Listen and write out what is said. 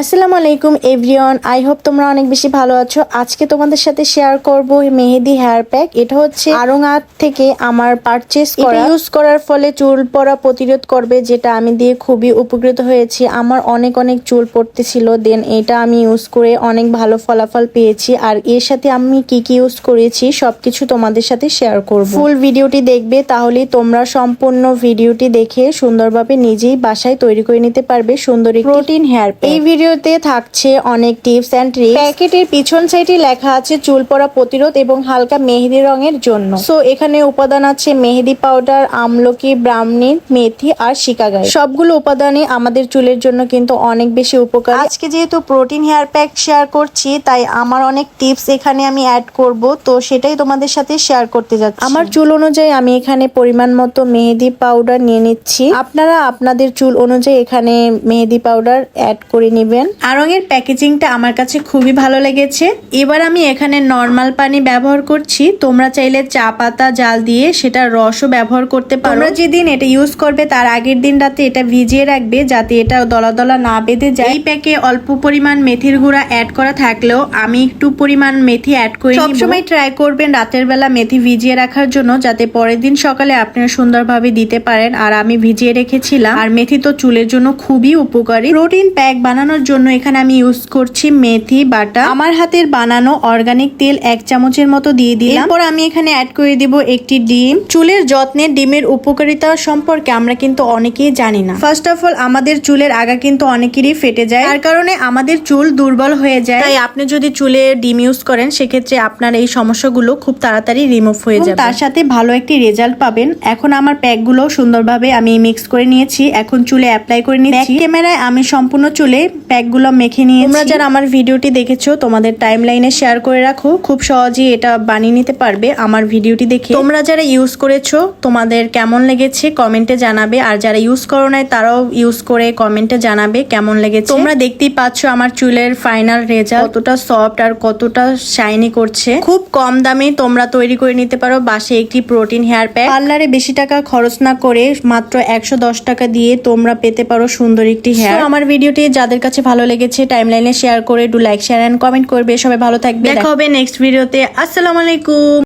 আসসালামু আলাইকুম everyone, I hope তোমরা অনেক বেশি ভালো আছো। আজকে তোমাদের সাথে শেয়ার করব মেহেদি হেয়ার প্যাক। এটা হচ্ছে আরঙাত থেকে আমার পারচেজ করা। ইউজ করার ফলে চুল পড়া প্রতিরোধ করবে, যেটা আমি দিয়ে খুবই উপকৃত হয়েছি। আমার অনেক চুল পড়তেছিল, দেন এটা আমি ইউজ করে অনেক ভালো ফলাফল পেয়েছি। আর এর সাথে আমি কি ইউজ করেছি সবকিছু তোমাদের সাথে শেয়ার করব। ফুল ভিডিওটি দেখবে, তাহলেই তোমরা সম্পূর্ণ ভিডিওটি দেখে সুন্দরভাবে নিজেই বাসায় তৈরি করে নিতে পারবে সুন্দর প্রোটিন হেয়ার প্যাক। এই ভিডিওতে থাকছে অনেক টিপস এন্ড ট্রিক্স। প্যাকেটের পিছন সাইডে লেখা আছে চুল পড়া প্রতিরোধ এবং হালকা মেহেদি রঙের জন্য। সো এখানে উপাদান আছে মেহেদি পাউডার, আমলকি, ব্রাহ্মী, মেথি আর শিকাকাই। সবগুলো উপাদানই আমাদের চুলের জন্য কিন্তু অনেক বেশি উপকার। আজকে যেহেতু প্রোটিন হেয়ার প্যাক শেয়ার করছি, তাই আমার অনেক টিপস এখানে আমি অ্যাড করব, তো সেটাই তোমাদের সাথে শেয়ার করতে যাচ্ছি। আমার চুল অনুযায়ী আমি এখানে পরিমাণ মতো মেহেদি পাউডার নিয়ে নিচ্ছি। আপনারা আপনাদের চুল অনুযায়ী এখানে মেহেদি পাউডার অ্যাড করে নেবেন। আড়ঙের প্যাকেজিংটা আমার কাছে খুবই ভালো লেগেছে। এবার আমি এখানে নরমাল পানি ব্যবহার করছি। তোমরা চাইলে চা পাতা জাল দিয়ে সেটা রসও ব্যবহার করতে পারো। তোমরা যেদিন এটা ইউজ করবে তার আগের দিন রাতে এটা ভিজিয়ে রাখবে, যাতে এটা দলা দলা না বেঁধে যায়। এই প্যাকে অল্প পরিমাণ মেথির গুঁড়া অ্যাড করা থাকলেও আমি একটু পরিমাণ মেথি অ্যাড করে নিব। সবসময় ট্রাই করবেন রাতের বেলা মেথি ভিজিয়ে রাখার জন্য, যাতে পরের দিন সকালে আপনারা সুন্দরভাবে দিতে পারেন। আর আমি ভিজিয়ে রেখেছিলাম। আর মেথি তো চুলের জন্য খুবই উপকারী। প্রোটিন প্যাক বানানোর জন্য এখানে আমি ইউজ করছি মেথি বাটা। আমার হাতের বানানো অর্গানিক তেল 1 চামচের মতো দিয়ে দিলাম। এরপর আমি এখানে অ্যাড করে দিব একটি ডিম। চুলের যত্নে ডিমের উপকারিতা সম্পর্কে আমরা কিন্তু অনেকেই জানি না। ফার্স্ট অফ অল, আমাদের চুলের আগা কিন্তু অনেকেরই ফেটে যায়, তার কারণে আমাদের চুল দুর্বল হয়ে যায়। তাই আপনি যদি চুলে ডিম ইউজ করেন, সেক্ষেত্রে আপনার এই সমস্যাগুলো খুব তাড়াতাড়ি রিমুভ হয়ে যাবে, তার সাথে ভালো একটি রেজাল্ট পাবেন। এখন আমার প্যাকগুলো সুন্দরভাবে আমি মিক্স করে নিয়েছি। এখন চুলে অ্যাপ্লাই করে নিচ্ছি। ক্যামেরায় আমি সম্পূর্ণ চুলে প্যাকগুলো মেখে নিয়েছি। তোমরা যারা আমার ভিডিওটি দেখেছো, তোমাদের টাইমলাইনে শেয়ার করে রাখো, খুব সহজেই এটা বানিয়ে নিতে পারবে আমার ভিডিওটি দেখে। তোমরা যারা ইউজ করেছো, তোমাদের কেমন লেগেছে কমেন্টে জানাবে। আর যারা ইউজ করো নাই, তারাও ইউজ করে কমেন্টে জানাবে কেমন লেগেছে। তোমরা দেখতেই পাচ্ছ আমার চুলের ফাইনাল রেজাল্ট কতটা সফট আর কতটা শাইনি করছে। খুব কম দামে তোমরা তৈরি করে নিতে পারো বাসায় একটি প্রোটিন হেয়ার প্যাক। পার্লারে বেশি টাকা খরচ না করে মাত্র 110 টাকা দিয়ে তোমরা পেতে পারো সুন্দর একটি হেয়ার। আমার ভিডিওটি যাদের কাছে ভালো লেগেছে টাইমলাইনে শেয়ার করে লাইক, শেয়ার এন্ড কমেন্ট করবে। সবাই ভালো থাকবে, দেখা হবে নেক্সট ভিডিওতে। আসসালামু আলাইকুম।